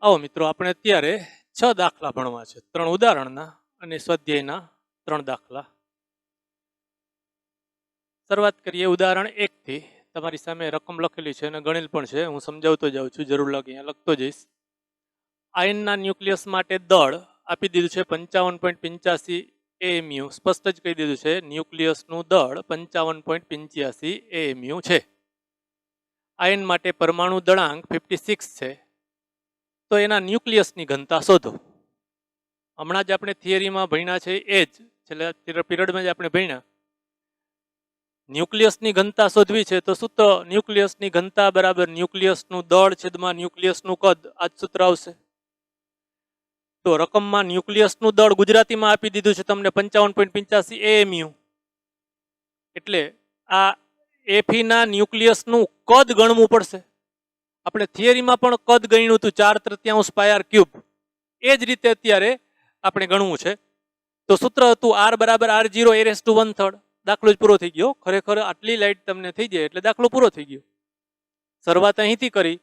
आओ मित्रों આપણે અત્યારે 6 દાખલા ભણવા છે 3 ઉદાહરણના અને સ્વાધ્યાયના 3 દાખલા શરૂઆત કરીએ ઉદાહરણ 1 થી તમારી સામે રકમ લખેલી છે અને ગણેલ પણ છે હું સમજાવતો જાઉં છું જરૂર લાગે અહીંયા લખતો જઈશ આયનના ન્યુક્લિયસ માટે દળ આપી દીધું છે 55.85 AMU સ્પષ્ટ જ કહી દીધું છે ન્યુક્લિયસનું દળ 55.85 AMU છે આયન માટે પરમાણુ દળાંક 56 છે તો એના ન્યુક્લિયસની ઘનતા શોધો હમણાં જ આપણે થિયરીમાં ભણ્યા છે એ જ છેલ્લા પીરિયડમાં જ આપણે ભણ્યા ન્યુક્લિયસની ઘનતા શોધવી છે તો સૂત્ર ન્યુક્લિયસની ઘનતા બરાબર ન્યુક્લિયસનું દળ છેદમાં ન્યુક્લિયસનું કદ આ જ સૂત્ર આવશે તો રકમમાં ન્યુક્લિયસનું દળ ગુજરાતીમાં આપી દીધું છે તમને 55.85 AMU એટલે આ એફીના ન્યુક્લિયસનું કદ ગણવું પડશે આપણે થિયરીમાં પણ કદ ગણ્યું હતું 4/3 પાયર ક્યુબ એ જ રીતે અત્યારે આપણે ગણવું છે તો સૂત્ર હતું R બરાબર R0 a⁻1/3 દાખલો જ પૂરો થઈ ગયો ખરેખર આટલી લાઈટ તમને થઈ જાય એટલે દાખલો પૂરો થઈ ગયો શરૂઆત અહીંથી કરી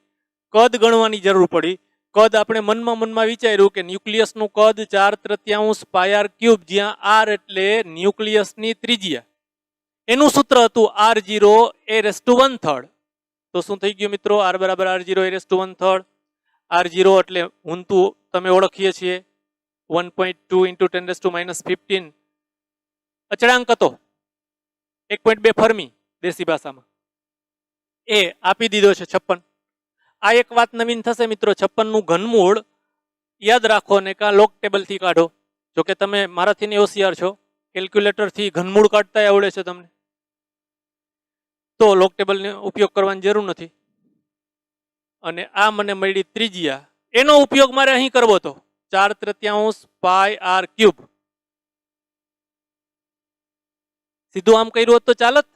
કદ ગણવાની જરૂર પડી કદ આપણે મનમાં વિચાર્યું કે ન્યુક્લિયસનું કદ 4/3 પાયર ક્યુબ જ્યાં R એટલે ન્યુક્લિયસની ત્રિજ્યા એનું સૂત્ર હતું R0 a⁻1/3 તો શું થઈ ગયું મિત્રો R બરાબર R0 a⁻1/3 R0 એટલે ઊંધું તમે ઓળખીએ છીએ 1.2 × 10⁻15 અચળાંક હતો 1.2 ફર્મી દેશી ભાષામાં એ આપી દીધો છે 56 આ એક વાત નવીન થશે મિત્રો 56 નું ઘનમૂળ યાદ રાખો ને કાં લોગ ટેબલથી કાઢો જોકે તમે મારાથી હોશિયાર છો કેલ્ક્યુલેટરથી ઘનમૂળ કાઢતા આવડે છે તમને તો લોગ ટેબલનો ઉપયોગ કરવાની જરૂર નથી અને આ મને મળી ત્રિજ્યા એનો ઉપયોગ મારે અહીં કરવો હતો 4/3 પાય r ક્યુબ સીધું આમ કર્યું હોત તો ચાલત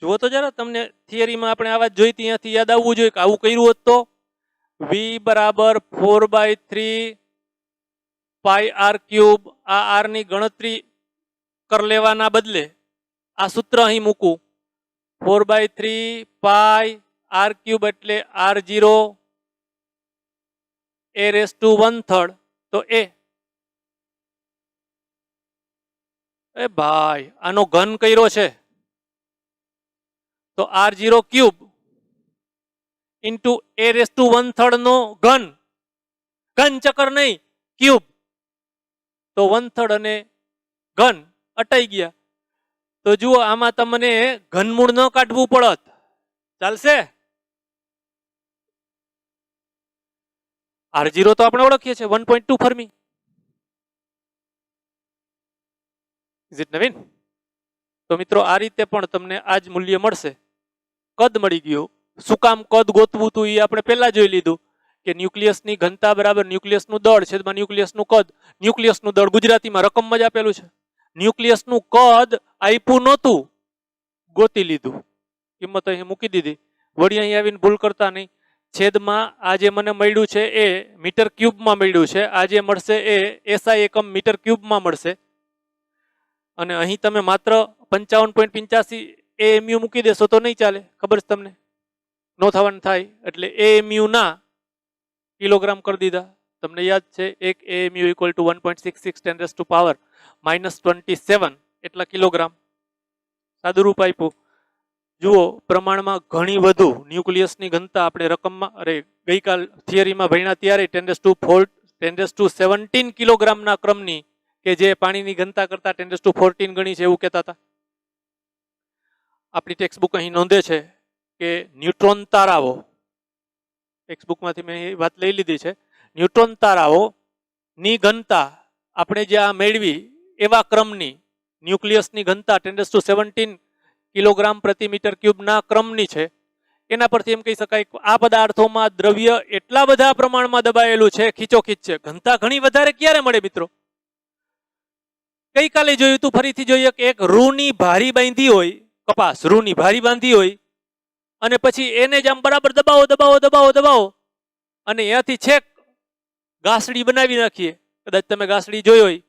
જુઓ તો જરા તમને થિયરીમાં આપણે આ વાત જોઈ ત્યાંથી યાદ આવવું જોઈએ કે આવું કર્યું હોત તો v બરાબર 4/3 પાય r ક્યુબ આ r ની ગણતરી કર લેવાના બદલે આ સૂત્ર અહીં મૂકું 4/3 પાય r ક્યુબ એટલે R0 a⁻1/3 તો એ ભાઈ આનો ઘન કર્યો છે તો R0 ક્યુબ ઇન્ટુ a⁻1/3 નો ઘન ચક્કર નહીં ક્યુબ તો 1/3 અને ઘન અટાઈ ગયા તો જુઓ આમાં તમને ઘનમૂળ ન કાઢવું પડત ચાલશે R0 તો આપણે ઓળખીએ છીએ 1.2 ફર્મી ઇઝ ઇટ નવીન તો મિત્રો આ રીતે પણ તમને આ જ મૂલ્ય મળશે કદ મળી ગયું શું કામ કદ ગોતવું હતું એ આપણે પહેલા જોઈ લીધું કે ન્યુક્લિયસની ઘનતા બરાબર ન્યુક્લિયસનું દળ છેદમાં ન્યુક્લિયસનું કદ ન્યુક્લિયસનું દળ ગુજરાતીમાં રકમમાં જ આપેલું છે ન્યુક્લિયસનું કદ આપ્યું નહોતું ગોતી લીધું કિંમત અહીં મૂકી દીધી વળી અહીં આવીને ભૂલ કરતા નહીં છેદમાં આ જે મને મળ્યું છે એ મીટર ક્યુબમાં મળ્યું છે આ જે મળશે એ SI એકમ મીટર ક્યુબમાં મળશે અને અહીં તમે માત્ર 55.85 AMU મૂકી દેશો તો નહીં ચાલે ખબર છે તમને નો થવાનું થાય એટલે AMU ના કિલોગ્રામ કરી દીધા તમને યાદ છે એક AMU = 1.66 10⁻⁻27 એટલા કિલોગ્રામ સાદું રૂપ આપ્યું જુઓ પ્રમાણમાં ઘણી વધુ ન્યુક્લિયસની ઘનતા આપણે રકમમાં ગઈકાલ થિયરીમાં ભણ્યા ત્યારે 10⁻17 કિલોગ્રામના ક્રમની કે જે પાણીની ઘનતા કરતા 10⁻14 ગણી છે એવું કહેતા હતા આપણી ટેક્સ્ટબુક અહીં નોંધે છે કે ન્યુટ્રોન તારાઓ ટેક્સ્ટબુકમાંથી મેં એ વાત લઈ લીધી છે ન્યુટ્રોન તારાઓની ઘનતા આપણે જે આ મેળવી એવા ક્રમની ન્યુક્લિયસની ઘનતા 10⁻17 કિલોગ્રામ પ્રતિ મીટર ક્યુબના ક્રમની છે એના પરથી એમ કહી શકાય આ પદાર્થોમાં દ્રવ્ય એટલા બધા પ્રમાણમાં દબાયેલું છે ખીચોખીચ છે ઘનતા ઘણી વધારે ક્યારે મળે મિત્રો ગઈકાલે જોયું તું ફરીથી જોઈએ કે એક રૂની ભારી બાંધી હોય કપાસ રૂની ભારી બાંધી હોય અને પછી એને જ આમ બરાબર દબાવો અને અહીંયાથી છેક ઘાસડી બનાવી નાખીએ કદાચ તમે ઘાસડી જોઈ હોય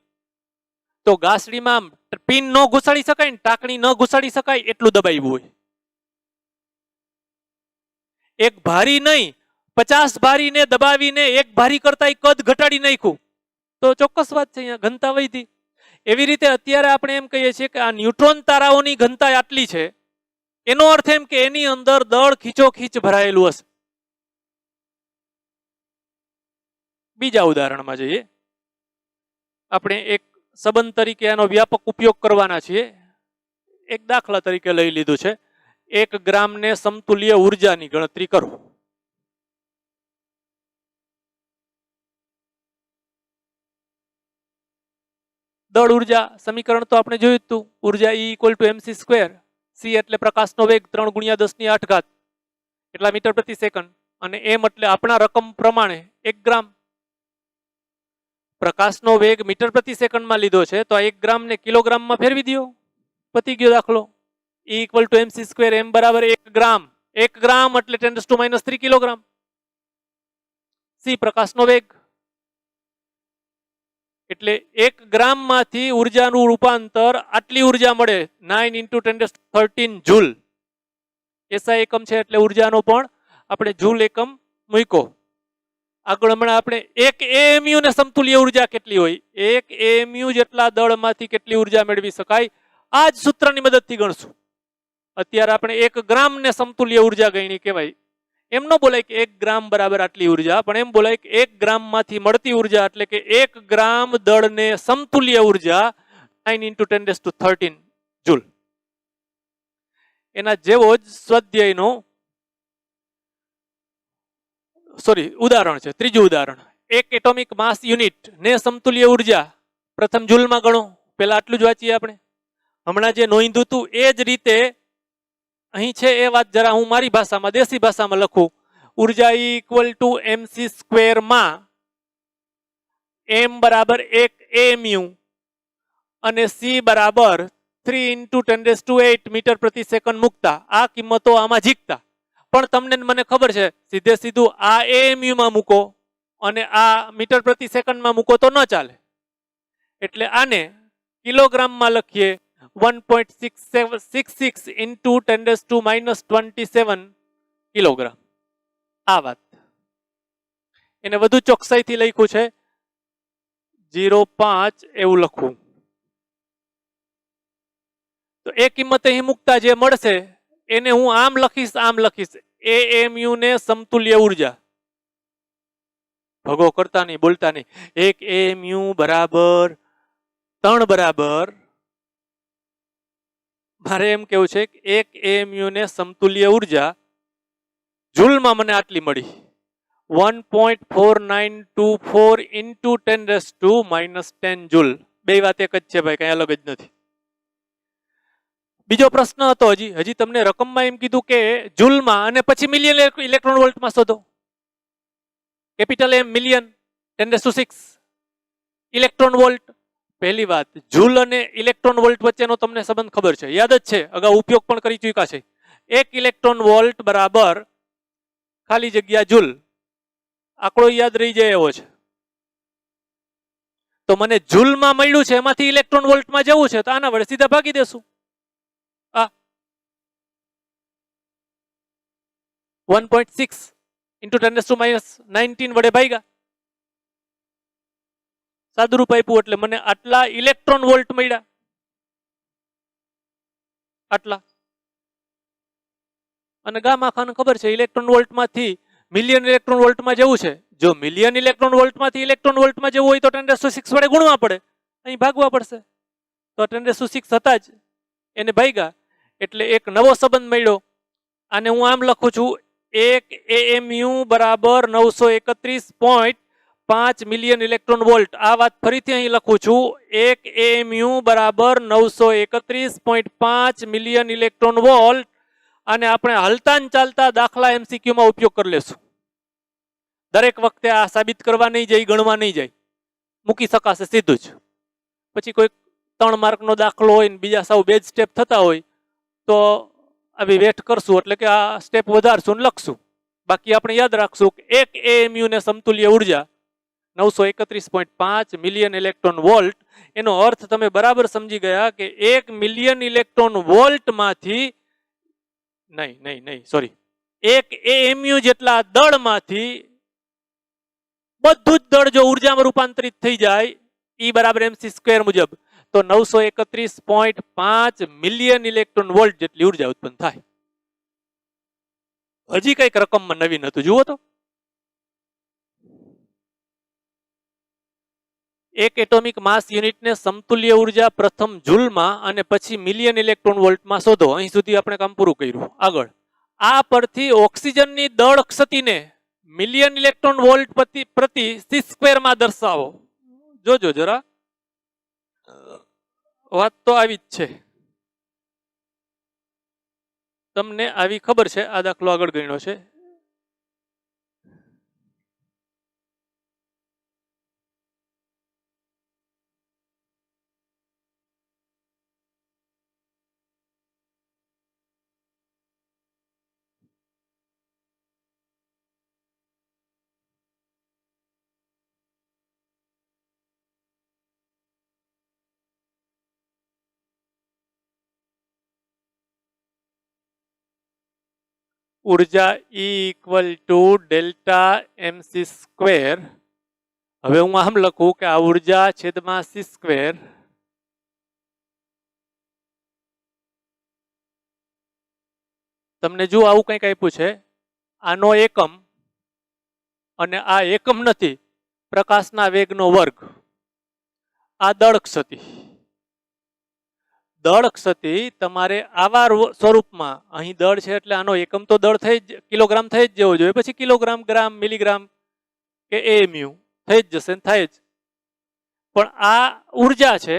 તો ઘાસડીમાં પિન ન ઘુસાડી શકાય ને ટાંકણી ન ઘુસાડી શકાય એટલું દબાવ્યું હોય એક ભારી નહીં 50 ભારીને દબાવીને 1 ભારી કરતા કદ ઘટાડી નાખ્યું, તો ચોક્કસ વાત છે, અહીંયા ઘનતા વધી. એવી રીતે અત્યારે આપણે એમ કહીએ છીએ કે આ ન્યુટ્રોન તારાઓની ઘનતા આટલી છે, એનો અર્થ એમ કે એની અંદર દળ ખીચોખીચ ભરાયેલું હશે. બીજા ઉદાહરણમાં જઈએ. આપણે એક સંબંધ તરીકે આનો વ્યાપક ઉપયોગ કરવાના છીએ. એક દાખલા તરીકે લઈ લીધું છે, 1 ગ્રામને સમતુલ્ય ઉર્જાની ગણતરી કરો. દળ ઉર્જા સમીકરણ તો આપણે જોયું હતું, ઉર્જા E = mc². c એટલે પ્રકાશનો વેગ 3 × 10⁸ એટલા મીટર પ્રતિ સેકન્ડ, અને m એટલે આપણા રકમ પ્રમાણે 1 ગ્રામ. પ્રકાશનો વેગ મીટર પ્રતિ સેકન્ડમાં લીધો છે, તો આ 1 ગ્રામને કિલોગ્રામમાં ફેરવી દો, પતી ગયો દાખલો. E = mc², m બરાબર 1 ગ્રામ. 1 ગ્રામ એટલે 10⁻³ કિલોગ્રામ. c પ્રકાશનો વેગ, એટલે 1 ગ્રામમાંથી ઉર્જાનું રૂપાંતર આટલી ઉર્જા મળે, 9 × 10⁻13 જૂલ. SI એકમ છે એટલે ઉર્જાનો પણ આપણે જૂલ એકમ મૂક્યો. આગળ હમણાં આપણે 1 AMU ને સમતુલ્ય ઉર્જા કેટલી હોય, 1 AMU જેટલા દળમાંથી કેટલી ઉર્જા મેળવી શકાય, આ જ સૂત્રની મદદથી ગણશું. અત્યારે આપણે 1 ગ્રામને સમતુલ્ય ઉર્જા ગણી કહેવાય. એમ ન બોલાય કે 1 ગ્રામ બરાબર આટલી ઉર્જા, પણ એમ બોલાય કે 1 ગ્રામમાંથી મળતી ઉર્જા એટલે કે 1 ગ્રામ દળને સમતુલ્ય ઉર્જા 9 × 10⁻13 જૂલ. એના જેવો જ સ્વાધ્યાયનો ઉદાહરણ છે, ત્રીજું ઉદાહરણ. 1 એટોમિક માસ યુનિટ ને સમતુલ્ય ઉર્જા પ્રથમ જૂલમાં ગણો. પહેલા આટલું જ વાંચીએ આપણે. હમણાં જે નોંધ્યું હતું એ જ રીતે અહીં છે, એ વાત જરા હું મારી ભાષામાં, દેશી ભાષામાં લખું. ઉર્જા E = mc² માં m બરાબર 1 AMU અને c બરાબર 3 × 10⁸ મીટર પ્રતિ સેકન્ડ મૂકતા આ કિંમતો આમાં જીકતા. પણ તમને મને ખબર છે, સીધે સીધું આ AMU માં મૂકો અને આ મીટર પ્રતિ સેકન્ડમાં મૂકો તો ન ચાલે. એટલે આને કિલોગ્રામમાં લખીએ, 1.66 × 10⁻27 કિલોગ્રામ. આ વાત એને વધુ ચોકસાઈથી લખ્યું છે, 0.5 એવું લખવું. તો એ કિંમત અહીં મૂકતા જે મળશે એને હું આમ લખીશ, AMU ને સમતુલ્ય ઉર્જા. ભગો કરતા નહીં, બોલતા નહીં. 1 AMU બરાબર 3 બરાબર, મારે એમ કેવું છે કે 1 AMU ને સમતુલ્ય ઉર્જા જૂલમાં મને આટલી મળી, 1.4924 × 10⁻10 જૂલ. બે વાત એક જ છે ભાઈ, કઈ અલગ જ નથી. બીજો પ્રશ્ન હતો, હજી તમને રકમમાં એમ કીધું કે જૂલમાં અને પછી મિલિયન ઇલેક્ટ્રોન વોલ્ટમાં શોધો. Capital M million 10⁶ electron volt. પહેલી વાત, જૂલ અને ઇલેક્ટ્રોન વોલ્ટ વચ્ચેનો તમને સંબંધ ખબર છે, યાદ જ છે, અગાઉ ઉપયોગ પણ કરી ચૂક્યા છે. 1 ઇલેક્ટ્રોન વોલ્ટ બરાબર ખાલી જગ્યા જૂલ. આંકડો યાદ રહી જાય એવો છે. તો મને જૂલમાં મળ્યું છે, એમાંથી ઇલેક્ટ્રોન વોલ્ટમાં જવું છે, તો આના વડે સીધા ભાગી દેશું. 1.6 × 10⁻19 વડે ભાગ્યા, સાદુરૂપ આપ્યું એટલે મને આટલા ઇલેક્ટ્રોન વોલ્ટ મળ્યા. આટલા. અને ગામા ખાને ખબર છે, ઇલેક્ટ્રોન વોલ્ટમાંથી મિલિયન ઇલેક્ટ્રોન વોલ્ટમાં જવું છે. જો મિલિયન ઇલેક્ટ્રોન વોલ્ટમાંથી ઇલેક્ટ્રોન વોલ્ટમાં જવું હોય તો 10⁶ વડે ગુણવા પડે, અહીં ભાગવા પડશે. તો 10⁶ હતા જ, એને ભાગ્યા એટલે એક નવો સંબંધ મળ્યો. આને હું આમ લખું છું, 1 AMU બરાબર 931.5 મિલિયન ઇલેક્ટ્રોન વોલ્ટ. આ વાત ફરીથી અહીં લખું છું, 1 AMU બરાબર 931.5 મિલિયન ઇલેક્ટ્રોન વોલ્ટ. અને આપણે હલતા ચાલતા દાખલા MCQ માં ઉપયોગ કરી લેશું. દરેક વખતે આ સાબિત કરવા નહીં જાય, ગણવા નહીં જાય, મૂકી શકાશે સીધું જ. પછી કોઈ 3 માર્કનો દાખલો હોય ને બીજા સાવ બે જ સ્ટેપ થતા હોય તો આવી વેટ કરશું, એટલે કે આ સ્ટેપ વધારશું ને લખશું. બાકી આપણે યાદ રાખશું કે 1 AMU ને સમતુલ્ય ઉર્જા 931.5 મિલિયન ઇલેક્ટ્રોન વોલ્ટ. એનો અર્થ તમે બરાબર સમજી ગયા કે 1 મિલિયન ઇલેક્ટ્રોન વોલ્ટમાંથી નહીં, સોરી, એક AMU જેટલા દળમાંથી બધું જ દળ જો ઉર્જામાં રૂપાંતરિત થઈ જાય E બરાબર MC સ્ક્વેર મુજબ તો 931.5 મિલિયન ઇલેક્ટ્રોન વોલ્ટ જેટલી ઉર્જા ઉત્પન્ન થાય. હજી કઈક રકમમાં નવીન હતું, જુઓ તો. એક એટોમિક માસ યુનિટને સમતુલ્ય ઉર્જા પ્રથમ જૂલમાં અને પછી મિલિયન ઇલેક્ટ્રોન વોલ્ટમાં શોધો. અહીં સુધી આપણે કામ પૂરું કર્યું. આગળ આ પરથી ઓક્સિજનની દળ ક્ષતિને મિલિયન ઇલેક્ટ્રોન વોલ્ટ પ્રતિ સી સ્ક્વેરમાં દર્શાવો. જોજો જરા, વાત તો આવી જ છે. તમને આવી ખબર છે, આ દાખલો આગળ ગણ્યો છે. ઉર્જા E equal to delta MC square. હવે હું આમ લખું કે આ ઉર્જા છેદમાં સી સ્ક્વેર તમને જો આવું કંઈક આપ્યું છે, આનો એકમ અને આ એકમ નથી, પ્રકાશના વેગનો વર્ગ, આ દળ ક્ષતિ. દળ ક્ષતિ તમારે આવા સ્વરૂપમાં, અહીં દળ છે એટલે આનો એકમ તો દળ થઈ જ કિલોગ્રામ થઈ જ જવો જોઈએ, પછી કિલોગ્રામ, ગ્રામ, મિલીગ્રામ કે AMU થઈ જ જશે, થાય જ. પણ આ ઉર્જા છે,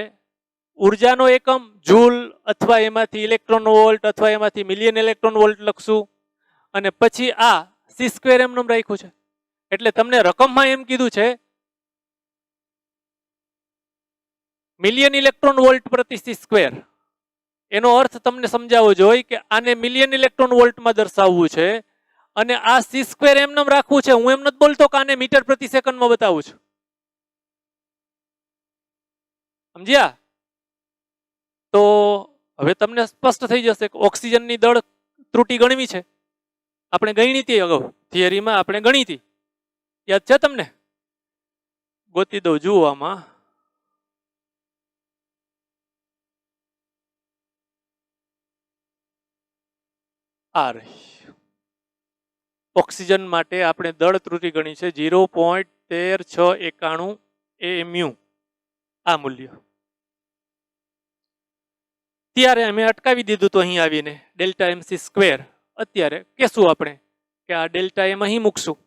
ઉર્જાનો એકમ જૂલ અથવા એમાંથી ઇલેક્ટ્રોન વોલ્ટ અથવા એમાંથી મિલિયન ઇલેક્ટ્રોન વોલ્ટ લખશું અને પછી આ સી સ્ક્વેર એમનેમ રાખ્યું છે. એટલે તમને રકમમાં એમ કીધું છે મિલિયન ઇલેક્ટ્રોન વોલ્ટ પ્રતિ સી સ્ક્વેર. એનો અર્થ તમને સમજાવવો જોઈએ કે આને મિલિયન ઇલેક્ટ્રોન વોલ્ટમાં દર્શાવવું છે અને આ સી સ્ક્વેર એમનેમ રાખવું છે. હું એમ નથી બોલતો કે આને મીટર પ્રતિ સેકન્ડમાં બતાવું છું. સમજ્યા? તો હવે તમને સ્પષ્ટ થઈ જશે કે ઓક્સિજનની દળ ત્રુટી ગણવી છે. આપણે ગણી હતી અગાઉ, થિયરીમાં આપણે ગણી હતી, યાદ છે તમને? ગોતી દઉં, જુઓ આમાં. આ રહી ઓક્સિજન માટે આપણે દળ ત્રુટી ગણી છે 0.13691 AMU, આ મૂલ્ય. ત્યારે અમે અટકાવી દીધું તો અહીં આવીને ડેલ્ટા MC સ્ક્વેર. અત્યારે કહેશું આપણે કે આ ડેલ્ટા એમ અહીં મૂકશું,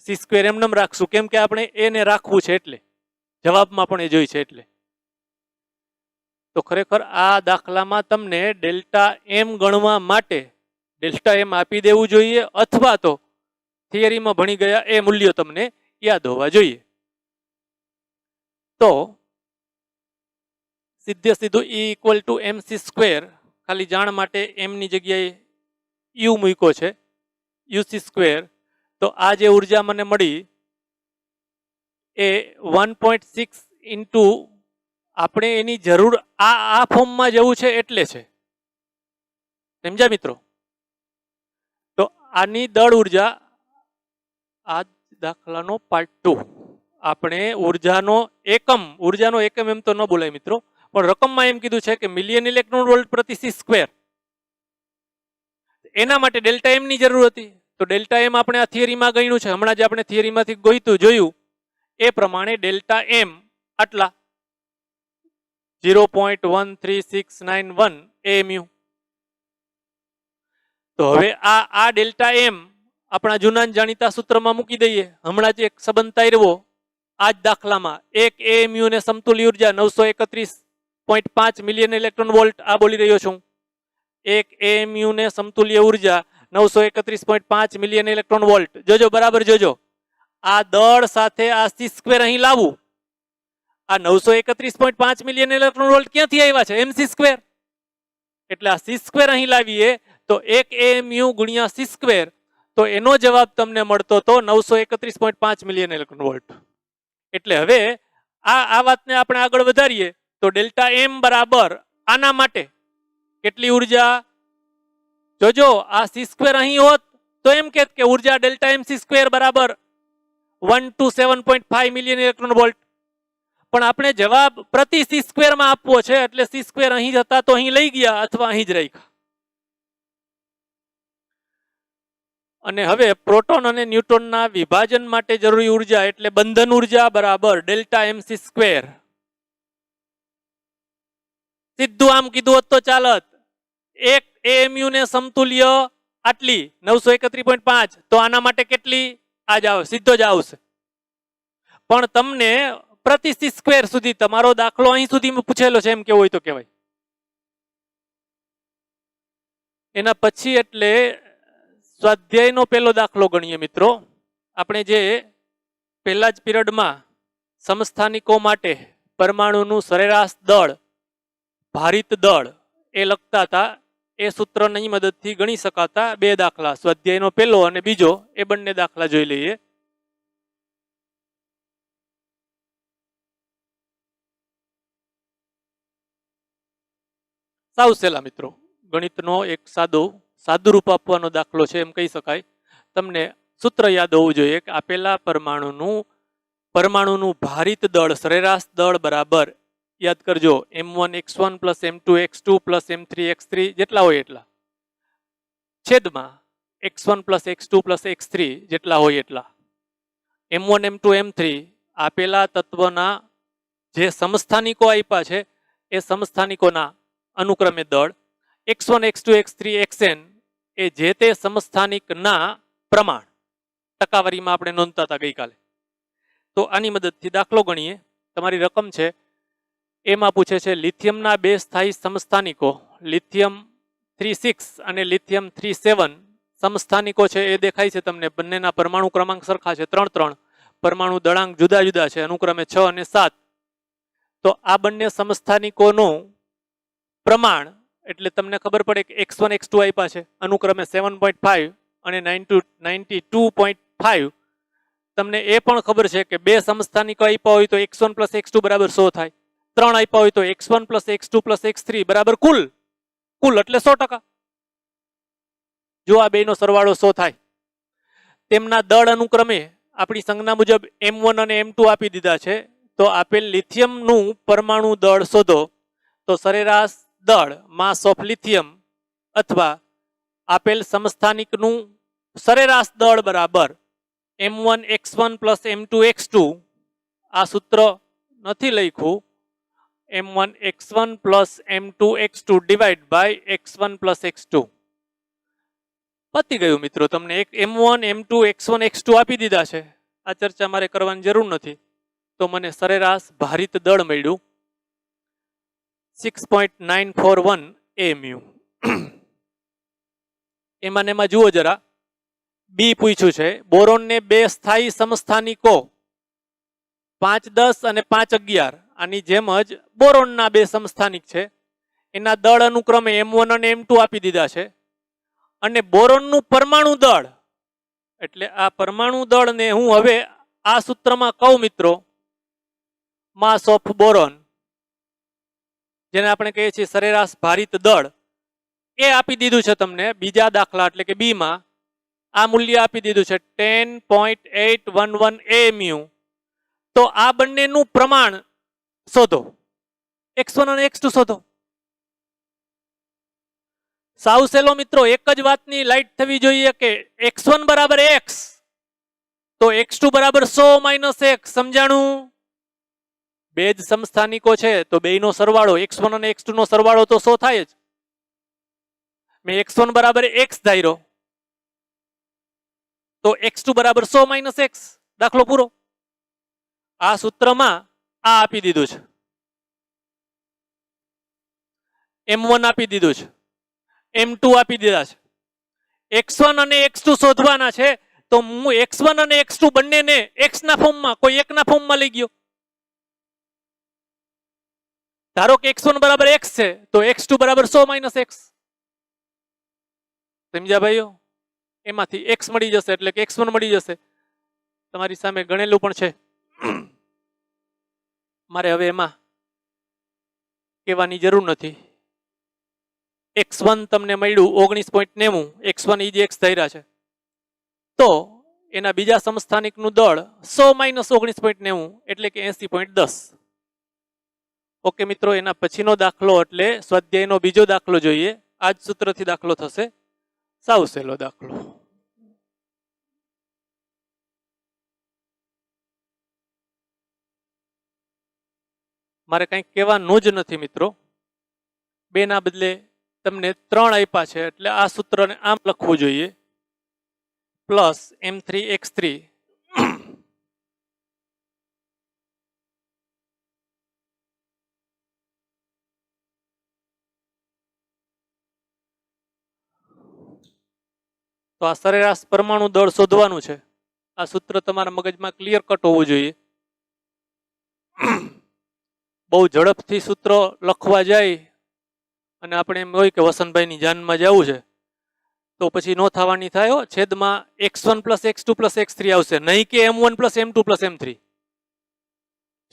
સી સ્ક્વેર એમનેમ રાખશું, કેમ કે આપણે એને રાખવું છે એટલે, જવાબમાં પણ એ જોઈ છે એટલે. તો ખરેખર આ દાખલામાં તમને ડેલ્ટા એમ ગણવા માટે ડેલ્ટા એમ આપી દેવું જોઈએ અથવા તો થિયરીમાં ભણી ગયા એ મૂલ્યો તમને યાદ હોવા જોઈએ. તો સીધે સીધું E equal to MC square, ખાલી જાણ માટે એમની જગ્યાએ યુ મૂક્યો છે, UC સ્ક્વેર. તો આ જે ઉર્જા મને મળી એ 1.6 ઇન્ટુ, આપણે એની જરૂર આ ફોર્મમાં જવું છે એટલે છે. સમજ્યા મિત્રો? તો આની દળ ઉર્જા, આ દાખલાનો પાર્ટ 2. આપણે ઉર્જાનો એકમ એમ તો ન બોલાય મિત્રો, પણ રકમમાં એમ કીધું છે કે મિલિયન ઇલેક્ટ્રોન વોલ્ટ પ્રતિ સી સ્ક્વેર. એના માટે ડેલ્ટા એમ ની જરૂર હતી. તો ડેલ્ટા એમ આપણે આ થિયરીમાં ગણ્યું છે, હમણાં જ આપણે થિયરીમાંથી જોયું એ પ્રમાણે ડેલ્ટા એમ આટલા 0.13691 AMU. તો હવે આ ડેલ્ટા એમ આપણા જૂના જાણીતા સૂત્રમાં મૂકી દઈએ. હમણાં જ એક સંબંધ તાર્યો આ જ દાખલામાં, એક AMU ને સમતુલ્ય ઉર્જા 931.5 મિલિયન ઇલેક્ટ્રોન વોલ્ટ, આ બોલી રહ્યો છું. એક AMU ને સમતુલ્ય ઉર્જા 931.5 મિલિયન ઇલેક્ટ્રોન વોલ્ટ. જોજો, બરાબર જોજો. આ દળ સાથે આ સી સ્ક્વેર અહીં લાવવું. આ 931.5 મિલિયન ઇલેક્ટ્રોન વોલ્ટ ક્યાંથી આવ્યા છે? MC square. એટલે આ સી સ્ક્વેર અહીં લાવીએ તો એક AMU ગુણ્યા સી સ્ક્વેર, તો એનો જવાબ તમને મળતો તો 931.5 મિલિયન ઇલેક્ટ્રોન વોલ્ટ. એટલે હવે આ વાતને આપણે આગળ વધારીએ તો ડેલ્ટા એમ બરાબર આના માટે કેટલી ઉર્જા? જોજો આ c² અહીં હોત તો એમ કહેત કે ઉર્જા ડેલ્ટા mc² બરાબર 1 to 7.5 મિલિયન ઇલેક્ટ્રોન વોલ્ટ, પણ આપણે જવાબ પ્રતિ c² માં આપવો છે એટલે c² અહીં હતા તો અહીં લઈ ગયા અથવા અહીં જ રાખ્યા. અને હવે પ્રોટોન અને ન્યુટ્રોનના વિભાજન માટે જરૂરી ઉર્જા એટલે બંધન ઉર્જા બરાબર ડેલ્ટા mc². સીધું આમ કીધું હોત તો ચાલત. એક AMU ને સમતુલ્ય આટલી 931.5, તો આના માટે કેટલી? આ જ આવે, સીધો જ આવશે. પણ તમને પ્રતિ c² સુધી તમારો દાખલો અહીં સુધી પૂછેલો છે એમ કેવો હોય તો કહેવાય. એના પછી એટલે સ્વાધ્યાયનો પહેલો દાખલો ગણીએ મિત્રો. આપણે જે પહેલા જ પિરિયડમાં સમસ્થાનિકો માટે પરમાણુનું સરેરાશ દળ, ભારિત દળ એ લખતા હતા, એ સૂત્રની મદદથી ગણી શકાતા બે દાખલા, સ્વાધ્યાયનો પહેલો અને બીજો, એ બંને દાખલા જોઈ લઈએ. સાવ સહેલા મિત્રો, ગણિતનો એક સાદું રૂપ આપવાનો દાખલો છે એમ કહી શકાય. તમને સૂત્ર યાદ હોવું જોઈએ કે આપેલા પરમાણુનું ભારિત દળ, સરેરાશ દળ બરાબર, યાદ કરજો, m1x1 plus m2x2 plus m3x3 જેટલા હોય એટલા, છેદમાં x1 plus x2 plus x3 જેટલા હોય એટલા. m1 m2 m3 આપેલા તત્વના જે સમસ્થાનિકો આપ્યા છે એ સમસ્થાનિકોના અનુક્રમે દળ, x1 x2 x3 xn એ જે તે સમસ્થાનિકના પ્રમાણ, ટકાવારીમાં આપણે નોંધતા હતા ગઈકાલે. તો આની મદદથી દાખલો ગણીએ. તમારી રકમ છે, એમાં પૂછે છે લિથિયમના બે સ્થાયી સમસ્થાનિકો, લિથિયમ 36 અને લિથિયમ 37 સમસ્થાનિકો છે, એ દેખાય છે તમને. બંનેના પરમાણુ ક્રમાંક સરખા છે, 3 3. પરમાણુ દળાંક જુદા જુદા છે, અનુક્રમે 6 અને 7. તો આ બંને સમસ્થાનિકોનું પ્રમાણ એટલે તમને ખબર પડે કે x1 x2 આપ્યા છે, અનુક્રમે 7.5 અને 92.5. તમને એ પણ ખબર છે કે બે સમસ્થાનિકો આપ્યા હોય તો x1 પ્લસ x2 બરાબર 100 થાય. 3 આપ્યા હોય તો x1 plus x2 plus x3 બરાબર કુલ એટલે 100%. જો આ બેનો સરવાળો 100 થાય. તેમના દળ અનુક્રમે આપણી સંજ્ઞા મુજબ m1 અને m2 આપી દીધા છે. તો આપેલ લિથિયમનું પરમાણુ દળ શોધો. તો સરેરાશ દળ, માસ ઓફ લિથિયમ, અથવા આપેલ સમસ્થાનિકનું સરેરાશ દળ બરાબર m1 x1 plus m2 x2. આ સૂત્ર નથી લખ્યું, m1 x1 plus m2 x2 divide by x1 plus x2. પતી ગયું મિત્રો. તમને એક m1 m2 x1 x2 આપી દીધા છે, આ ચર્ચા મારે કરવાની જરૂર નથી. તો મને સરેરાશ ભારિત દળ મળ્યું 6.941 AMU. એમાં જુઓ જરા, બી પૂછ્યું છે, બોરોનને બે સ્થાયી સમસ્થાનિકો 510 અને 511, આની જેમ જ બોરોનના બે સમસ્થાનિક છે, એના દળ અનુક્રમે m1 અને m2 આપી દીધા છે. અને બોરોનનું પરમાણુ દળ, એટલે આ પરમાણુ દળને હું હવે આ સૂત્રમાં કહું મિત્રો, માસ ઓફ બોરોન, જેને આપણે કહીએ છીએ સરેરાશ ભારિત દળ, એ આપી દીધું છે તમને બીજા દાખલા એટલે કે બી માં. આ મૂલ્ય આપી દીધું છે 10.811 AMU. તો આ બંનેનું પ્રમાણ શોધો, x1 અને x2 શોધો. સાવ સહેલો મિત્રો, એક જ વાતની લાઈટ થવી જોઈએ કે x1 બરાબર x, તો x2 બરાબર 100 માઇનસ 1. સમજાણું? બે જ સમસ્થાનિકો છે તો બેયનો સરવાળો, x1 અને x2 નો સરવાળો તો 100 થાય જ. મેં x1 બરાબર x ધાર્યો, તો x2 બરાબર 100 માઇનસ x. દાખલો પૂરો. આ સૂત્રમાં આ આપી દીધું છે, m1 આપી દીધું છે, m2 આપી દીધા છે, x1 અને x2 શોધવાના છે. તો હું x1 અને x2 બંનેને x ના ફોર્મમાં, કોઈ એકના ફોર્મમાં લઈ ગયો. ધારો કે x1 બરાબર x છે તો x2 બરાબર 100 માઇનસ x. સમજ્યા ભાઈઓ? એમાંથી x મળી જશે એટલે કે x1 મળી જશે. તમારી સામે ગણેલું પણ છે, મારે હવે એમાં કહેવાની જરૂર નથી. x1 તમને મળ્યું 19.90, x1 ઈ જ x ધાર્યા છે, તો એના બીજા સમસ્થાનિકનું દળ 100 - 19.90 એટલે કે 80.10. ઓકે મિત્રો, એના પછીનો દાખલો એટલે સ્વાધ્યાયનો બીજો દાખલો જોઈએ. આ જ સૂત્રથી દાખલો થશે, સાવ સહેલો દાખલો. મારે કંઈક કહેવાનું જ નથી મિત્રો, બે ના બદલે તમને 3 આપ્યા છે એટલે આ સૂત્રને આમ લખવું જોઈએ, પ્લસ m3x3 તો આ સરેરાશ પરમાણુ દળ શોધવાનું છે. આ સૂત્ર તમારા મગજમાં ક્લિયર કટ હોવું જોઈએ. બહુ ઝડપથી સૂત્ર લખવા જાય અને આપણે એમ હોય કે વસંતભાઈની જાનમાં જવું છે તો પછી નો થવાની થાય. છેદમાં x1 + x2 + x3 આવશે, નહીં કે m1 + m2 + m3.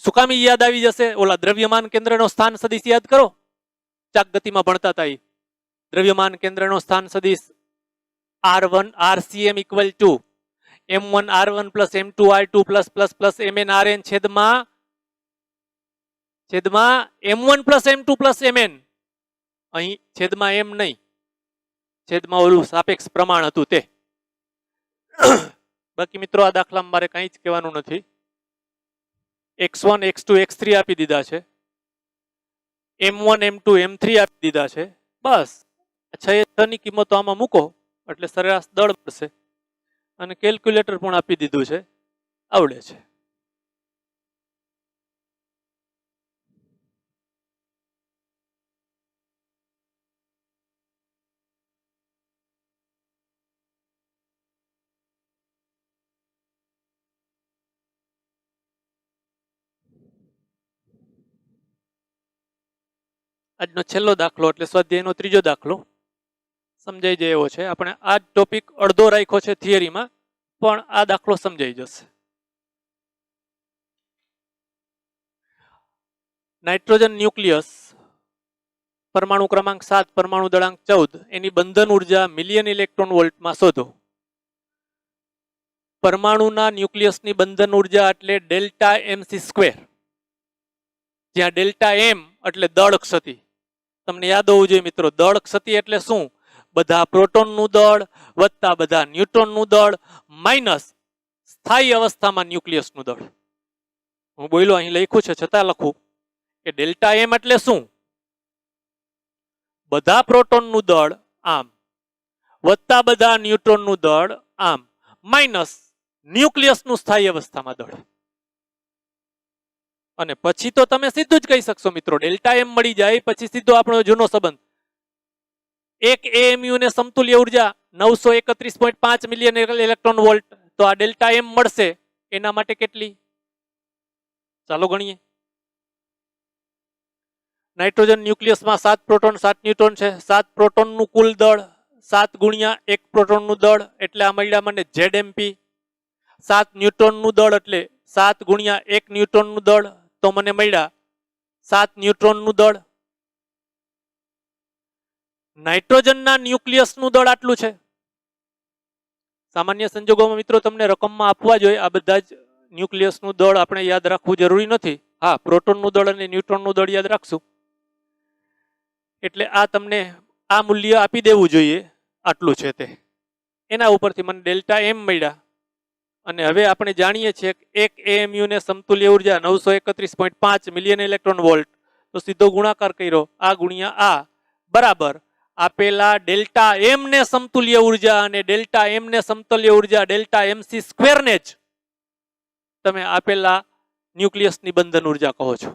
શું કામ યાદ આવી જશે? ઓલા દ્રવ્યમાન કેન્દ્રનો સ્થાન સદિશ યાદ કરો, ચાક ગતિમાં ભણતા હતા. દ્રવ્યમાન કેન્દ્રનો સ્થાન સદિશ r1 rcm = m1 r1 + m2 r2 + mn rn છેદમાં m1 + m2 + mn. અહીં છેદમાં એમ નહીં, છેદમાં ઓલું સાપેક્ષ પ્રમાણ હતું તે. બાકી મિત્રો આ દાખલામાં મારે કંઈ જ કહેવાનું નથી. x1 x2 x3 આપી દીધા છે, m1 m2 m3 આપી દીધા છે. બસ 6 ની કિંમતો આમાં મૂકો એટલે સરેરાશ દળ મળશે, અને કેલ્ક્યુલેટર પણ આપી દીધું છે, આવડે છે. આજનો છેલ્લો દાખલો એટલે સ્વાધ્યાયનો ત્રીજો દાખલો સમજાઈ જાય એવો છે. આપણે આ ટોપિક અડધો રાખ્યો છે થિયરીમાં, પણ આ દાખલો સમજાઈ જશે. નાઇટ્રોજન ન્યુક્લિયસ પરમાણુ ક્રમાંક 7 પરમાણુ દળાંક 14 એની બંધન ઉર્જા મિલિયન ઇલેક્ટ્રોન વોલ્ટમાં શોધો. પરમાણુના ન્યુક્લિયસની બંધન ઉર્જા એટલે ડેલ્ટા mc², જ્યાં ડેલ્ટા m એટલે દળ ક્ષતિ. તમને યાદ હોવું જોઈએ મિત્રો, દળ ક્ષતિ એટલે શું? બધા પ્રોટોનનું દળ વત્તા બધા ન્યુટ્રોનનું દળ માઇનસ સ્થાયી અવસ્થામાં ન્યુક્લિયસનું દળ. હું બોલ્યો, અહીં લખ્યું છે છતાં લખું કે ડેલ્ટા m એટલે શું? બધા પ્રોટોનનું દળ આમ વત્તા બધા ન્યુટ્રોનનું દળ આમ માઇનસ ન્યુક્લિયસનું સ્થાયી અવસ્થામાં દળ. અને પછી તો તમે સીધું જ કહી શકશો મિત્રો, ડેલ્ટા m મળી જાય પછી સીધો આપણો જૂનો સંબંધ. એક AMU ને સમતુલ્ય ઉર્જા 931.5 મિલિયન ઇલેક્ટ્રોન વોલ્ટ, તો આ ડેલ્ટા m મળશે એના માટે કેટલી? ચાલો ગણીએ. નાઇટ્રોજન ન્યુક્લિયસમાં 7 પ્રોટોન 7 ન્યુટ્રોન છે. 7 પ્રોટોનનું કુલ દળ 7 ગુણ્યા 1 પ્રોટોનનું દળ એટલે આ મળ્યા મને ZMP. 7 ન્યુટ્રોનનું દળ એટલે 7 ગુણ્યા 1 ન્યુટ્રોનનું દળ, તો મને મળ્યા 7 ન્યુટ્રોનનું દળ. નાઇટ્રોજનના ન્યુક્લિયસનું દળ આટલું છે. સામાન્ય સંજોગોમાં મિત્રો તમને રકમમાં આપવા જોઈએ. આ બધા જ ન્યુક્લિયસનું દળ આપણે યાદ રાખવું જરૂરી નથી. હા, પ્રોટોનનું દળ અને ન્યુટ્રોનનું દળ યાદ રાખશું. એટલે આ તમને આ મૂલ્ય આપી દેવું જોઈએ, આટલું છે તે. એના ઉપરથી મને ડેલ્ટા m મળ્યા. અને હવે આપણે જાણીએ છીએ કે એક AMU ને સમતુલ્ય ઉર્જા 931.5 મિલિયન ઇલેક્ટ્રોન વોલ્ટ, તો સીધો ગુણાકાર કર્યો આ ગુણ્યા આ બરાબર આપેલા ડેલ્ટા m ને સમતુલ્ય ઉર્જા અને ડેલ્ટા m ને સમતુલ્ય ઉર્જા ડેલ્ટા mc² ને જ તમે આપેલા ન્યુક્લિયસની બંધન ઉર્જા કહો છો.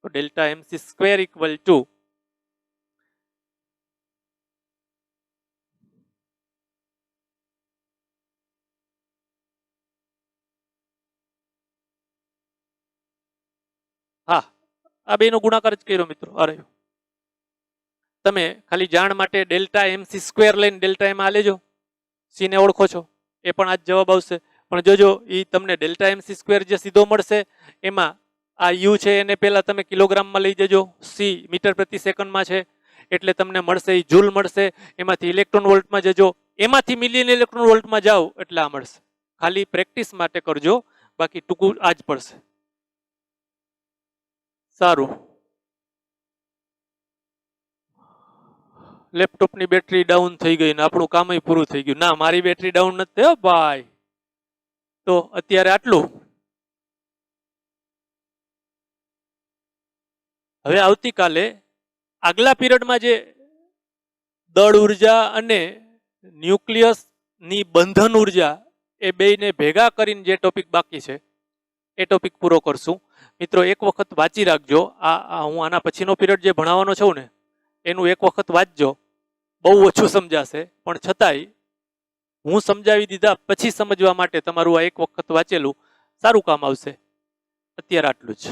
તો ડેલ્ટા mc² = હા, આ બેનો ગુણાકાર જ કર્યો મિત્રો. અરે તમે ખાલી જાણ માટે ડેલ્ટા mc² લઈને ડેલ્ટા m આ લેજો. સી ને ઓળખો છો, એ પણ આ જ જવાબ આવશે. પણ જોજો, એ તમને ડેલ્ટા mc² જે સીધો મળશે એમાં આ યુ છે એને પહેલા તમે કિલોગ્રામમાં લઈ જજો, સી મીટર પ્રતિ સેકન્ડમાં છે એટલે તમને મળશે એ જૂલ મળશે. એમાંથી ઇલેક્ટ્રોન વોલ્ટમાં જજો, એમાંથી મિલિયન ઇલેક્ટ્રોન વોલ્ટમાં જાઓ એટલે આ મળશે. ખાલી પ્રેક્ટિસ માટે કરજો, બાકી ટૂંકું આ જ પડશે. સારું, લેપટોપની બેટરી ડાઉન થઈ ગઈ ને આપણું કામ પૂરું થઈ ગયું. ના, મારી બેટરી ડાઉન નથી થયો ભાઈ. તો અત્યારે આટલું. હવે આવતીકાલે આગલા પીરિયડમાં જે દળ ઉર્જા અને ન્યુક્લિયસની બંધન ઉર્જા એ બેયને ભેગા કરીને જે ટોપિક બાકી છે એ ટોપિક પૂરો કરશું. મિત્રો એક વખત વાંચી રાખજો. હું આના પછીનો પીરિયડ જે ભણાવવાનો છું ને એનું એક વખત વાંચજો. બહુ ઓછું સમજાશે પણ છતાંય હું સમજાવી દીધા પછી સમજવા માટે તમારું આ એક વખત વાંચેલું સારું કામ આવશે. અત્યારે આટલું જ.